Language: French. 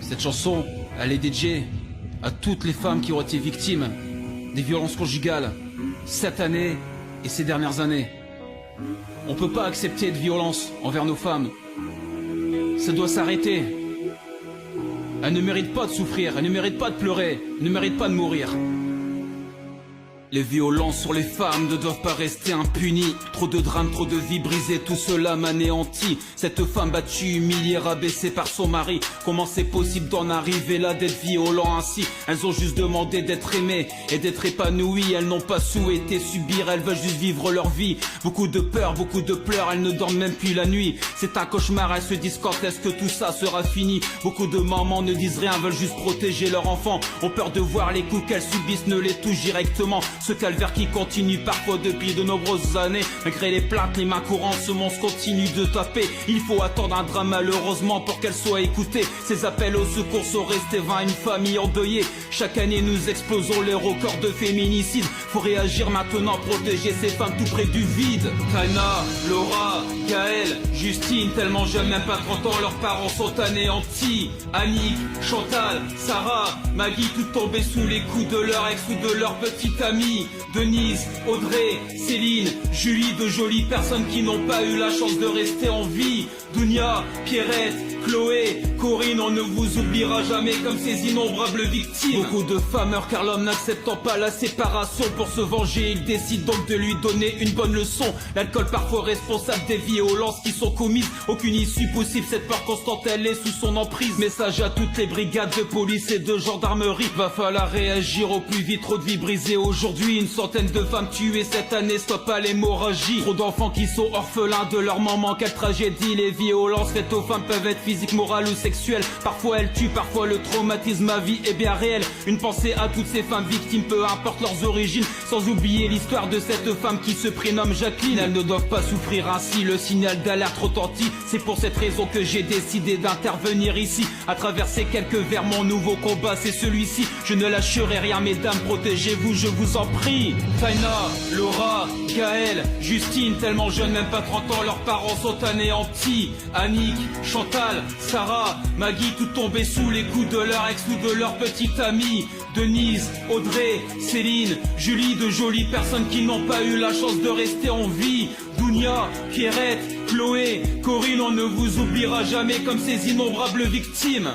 Cette chanson, elle est dédiée à toutes les femmes qui ont été victimes des violences conjugales cette année et ces dernières années. On peut pas accepter de violence envers nos femmes. Ça doit s'arrêter. Elles ne méritent pas de souffrir, elles ne méritent pas de pleurer, elles ne méritent pas de mourir. Les violences sur les femmes ne doivent pas rester impunies. Trop de drames, trop de vies brisées, tout cela m'anéantit. Cette femme battue, humiliée, rabaissée par son mari. Comment c'est possible d'en arriver là, d'être violent ainsi? Elles ont juste demandé d'être aimées et d'être épanouies. Elles n'ont pas souhaité subir, elles veulent juste vivre leur vie. Beaucoup de peur, beaucoup de pleurs, elles ne dorment même plus la nuit. C'est un cauchemar, elles se disent quand est-ce que tout ça sera fini. Beaucoup de mamans ne disent rien, veulent juste protéger leur enfant. Ont peur de voir les coups qu'elles subissent, ne les touchent directement. Ce calvaire qui continue parfois depuis de nombreuses années. Malgré les plaintes, les mains courantes, ce monstre continue de taper. Il faut attendre un drame malheureusement pour qu'elle soit écoutée. Ces appels au secours sont restés vains, une famille endeuillée. Chaque année nous explosons les records de féminicide. Faut réagir maintenant, protéger ces femmes tout près du vide. Taina, Laura, Gaëlle, Justine, tellement jeunes, même pas 30 ans, leurs parents sont anéantis. Annick, Chantal, Sarah, Maggie, tout tombées sous les coups de leur ex ou de leur petite amie. Denise, Audrey, Céline, Julie, de jolies personnes qui n'ont pas eu la chance de rester en vie. Dounia, Pierrette, Chloé, Corinne, on ne vous oubliera jamais comme ces innombrables victimes. Beaucoup de femmes meurent car l'homme n'acceptant pas la séparation. Pour se venger, il décide donc de lui donner une bonne leçon. L'alcool parfois responsable des violences qui sont commises. Aucune issue possible, cette peur constante elle est sous son emprise. Message à toutes les brigades de police et de gendarmerie. Va falloir réagir au plus vite, trop de vies brisées aujourd'hui. Une centaine de femmes tuées cette année, stop à l'hémorragie. Trop d'enfants qui sont orphelins de leur maman, quelle tragédie. Les violences faites aux femmes peuvent être physiques, morales ou sexuelles. Parfois elles tuent, parfois le traumatisme à vie est bien réel. Une pensée à toutes ces femmes victimes, peu importe leurs origines. Sans oublier l'histoire de cette femme qui se prénomme Jacqueline. Elles ne doivent pas souffrir ainsi, le signal d'alerte retentit. C'est pour cette raison que j'ai décidé d'intervenir ici. À travers ces quelques vers, mon nouveau combat c'est celui-ci. Je ne lâcherai rien mesdames, protégez-vous, je vous en prie. Taina, Laura, Gaëlle, Justine, tellement jeunes, même pas 30 ans, leurs parents sont anéantis. Annick, Chantal, Sarah, Maggie, tout tombées sous les coups de leur ex ou de leur petite amie. Denise, Audrey, Céline, Julie, de jolies personnes qui n'ont pas eu la chance de rester en vie. Dounia, Pierrette, Chloé, Corinne, on ne vous oubliera jamais comme ces innombrables victimes.